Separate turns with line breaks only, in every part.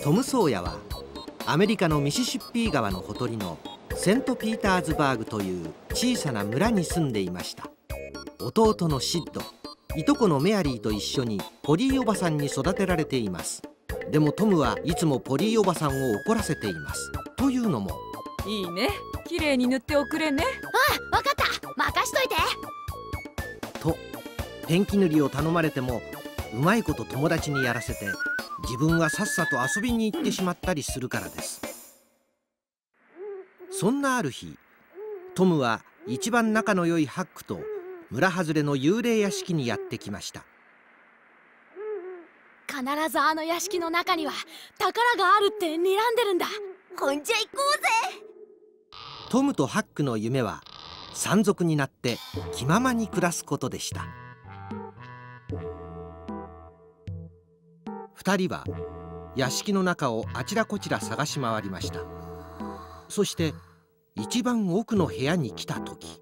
トム・ソーヤはアメリカのミシシッピー川のほとりのセント・ピーターズバーグという小さな村に住んでいました。弟のシッド、いとこのメアリーと一緒にポリーおばさんに育てられています。でもトムはいつもポリーおばさんを怒らせています。というのも、
いいね、綺麗に塗っておくれね。
あ、わかった、任しといて。
とペンキ塗りを頼まれてもうまいこと友達にやらせて、自分はさっさと遊びに行ってしまったりするからです。そんなある日、トムは一番仲の良いハックと村外れの幽霊屋敷にやってきました。
必ずあの屋敷の中には宝があるって睨んでるんだ。ほんじゃ行こうぜ。
トムとハックの夢は山賊になって気ままに暮らすことでした。2人は屋敷の中をあちらこちら探し回りました。そして一番奥の部屋に来た時、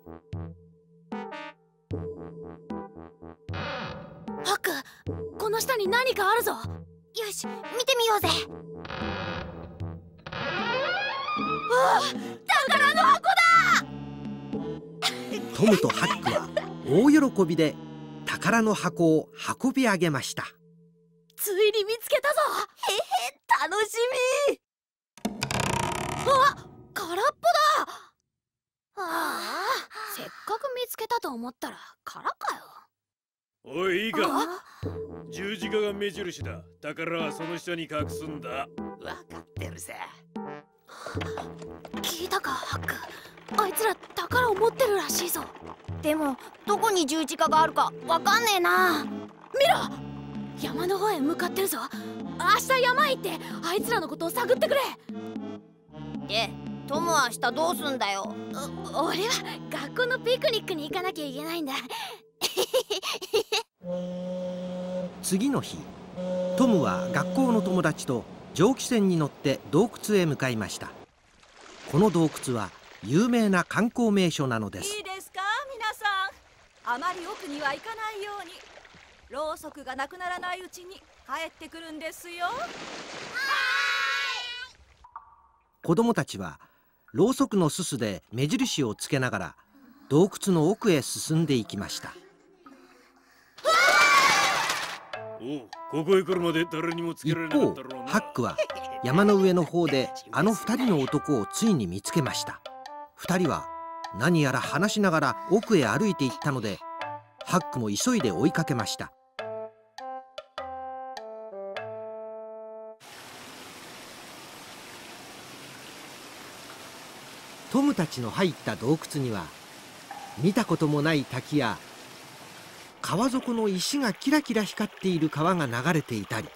ハック、この下に何かあるぞ。よし、見てみようぜ。あ、宝の箱だ。
トムとハックは大喜びで宝の箱を運び上げました。
ついに見つけたぞ。へへ、楽しみ。あ、空っぽだ。ああ、せっかく見つけたと思ったら空かよ。
おい、いいか。十字架が目印だ。宝はその下に隠すんだ。わかってるさ。
聞いたか、ハック。あいつら宝を持ってるらしいぞ。でもどこに十字架があるかわかんねえな。見ろ、山の方へ向かってるぞ。明日山へ行ってあいつらのことを探ってくれ。で、トムは明日どうすんだよ。俺は学校のピクニックに行かなきゃいけないんだ。
次の日、トムは学校の友達と蒸気船に乗って洞窟へ向かいました。この洞窟は有名な観光名所なのです。
いいですか、皆さん。あまり奥には行かないように。ろうそくがなくならないうちに帰ってくるんですよ。
子供たちはろうそくのすすで目印をつけながら洞窟の奥へ進んでいきました。
おう、ここへ来るまで誰にもつけられなかったろうな。
一方、ハックは山の上の方であの2人の男をついに見つけました。2人は何やら話しながら奥へ歩いていったので、ハックも急いで追いかけました。トムたちの入った洞窟には見たこともない滝や川底の石がキラキラ光っている川が流れていたり、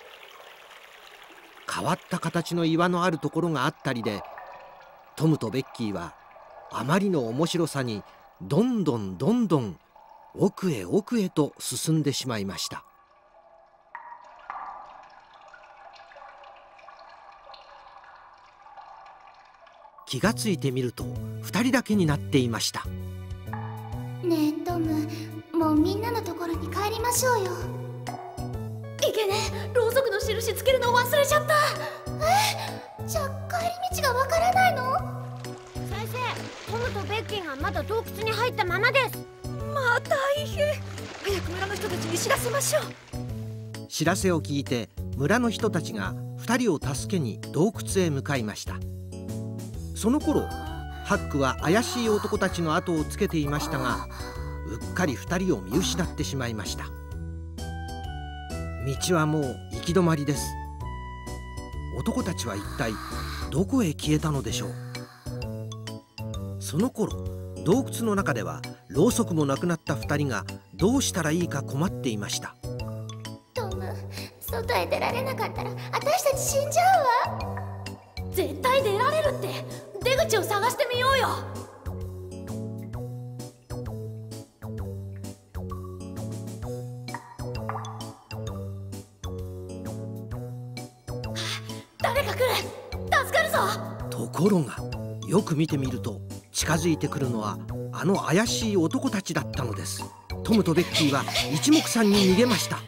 変わった形の岩のあるところがあったりで、トムとベッキーはあまりの面白さにどんどん奥へ奥へと進んでしまいました。気がついてみると2人だけになっていました。
ねえトム、もうみんなのところに帰りましょうよ。いけねえ、ろうそくの印つけるの忘れちゃった。じゃあ帰り道がわからないの？先生、トムとベッキーがまだ洞窟に入ったままです。
まあ大変。早く村の人たちに知らせましょう。
知らせを聞いて村の人たちが2人を助けに洞窟へ向かいました。その頃ハックは怪しい男たちの後をつけていましたが、うっかり2人を見失ってしまいました。道はもう行き止まりです。男たちは一体どこへ消えたのでしょう。その頃洞窟の中ではろうそくもなくなった2人がどうしたらいいか困っていました。
トム、外へ出られなかったら私たち死んじゃうわ。絶対出られるって。出口を探してみようよ。誰か来る。助かるぞ。
ところがよく見てみると近づいてくるのはあの怪しい男たちだったのです。トムとベッキーは一目散に逃げました。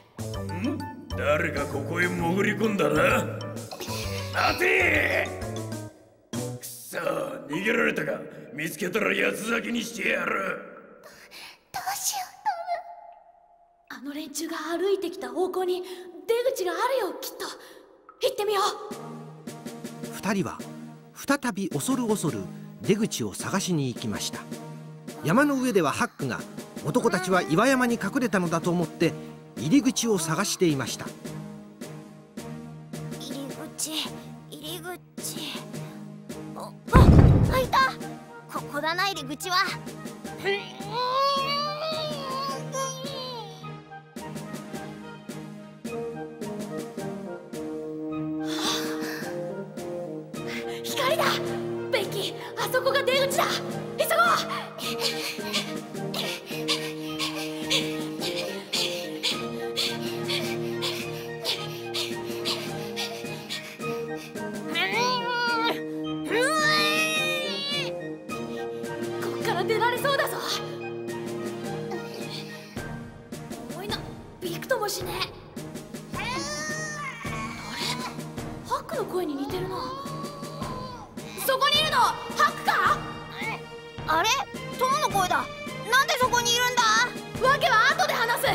誰がここへ潜り込んだな。待て！くそ、逃げられたか。見つけたら八つ裂きにしてやる。
どうしよう。あの連中が歩いてきた方向に出口があるよ、きっと。行ってみよう。
2人は再び恐る恐る出口を探しに行きました。山の上ではハックが男たちは岩山に隠れたのだと思って入り口を探していました。
入り口。あ、開いた。ここだな、入り口は。光だ。ベッキー、あそこが出口だ。急ごう。出られそうだぞ。重いな、びくともしねえ。あれ、ハックの声に似てるな。そこにいるのハックか？あれ、トムの声だ。なんでそこにいるんだ？わけは後で話す。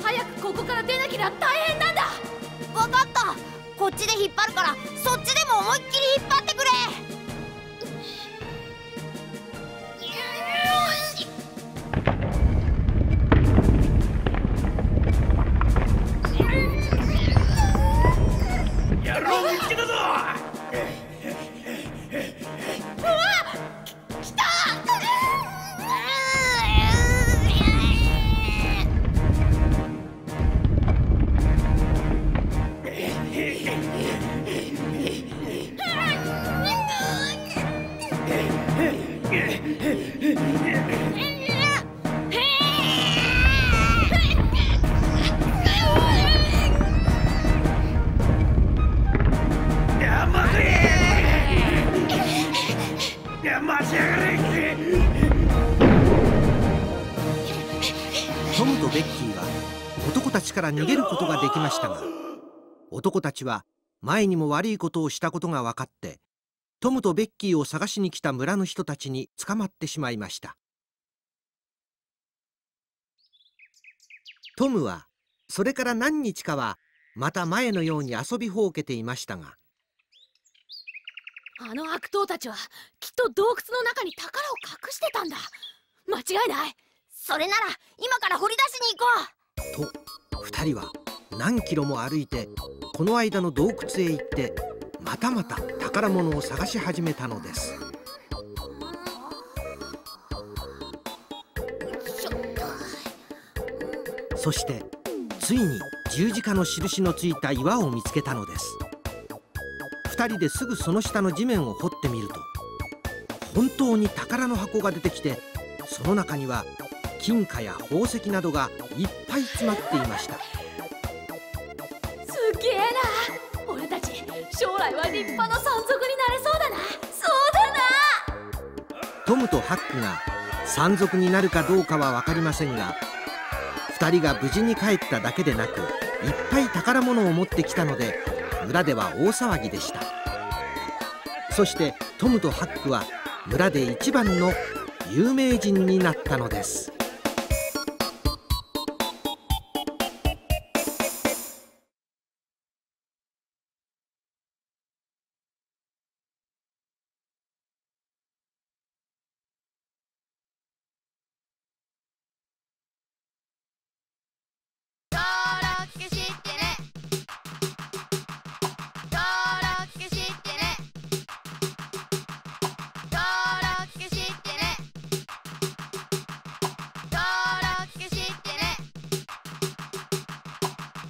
早くここから出なきゃ大変なんだ。わかった。こっちで引っ張るから、そっちでも思いっきり引っ張ってくれ。
トムとベッキーは男たちから逃げることができましたが、男たちは前にも悪いことをしたことが分かってトムとベッキーを探しに来た村の人たちに捕まってしまいました。トムはそれから何日かはまた前のように遊びほうけていましたが、
あの悪党たちはきっと洞窟の中に宝を隠してたんだ。間違いない。それなら今から掘り出しに行こ
うと2人は何キロも歩いてこの間の洞窟へ行ってまたまた宝物を探し始めたのです。そしてついに十字架の印のついた岩を見つけたのです。2人ですぐその下の地面を掘ってみると本当に宝の箱が出てきて、その中には金貨や宝石などがいっぱい詰まっていました。
すげえな。俺たち将来は立派な山賊になれそうだな。そうだな。
トムとハックが山賊になるかどうかは分かりませんが、2人が無事に帰っただけでなくいっぱい宝物を持ってきたので村では大騒ぎでした。そしてトムとハックは村で一番の有名人になったのです。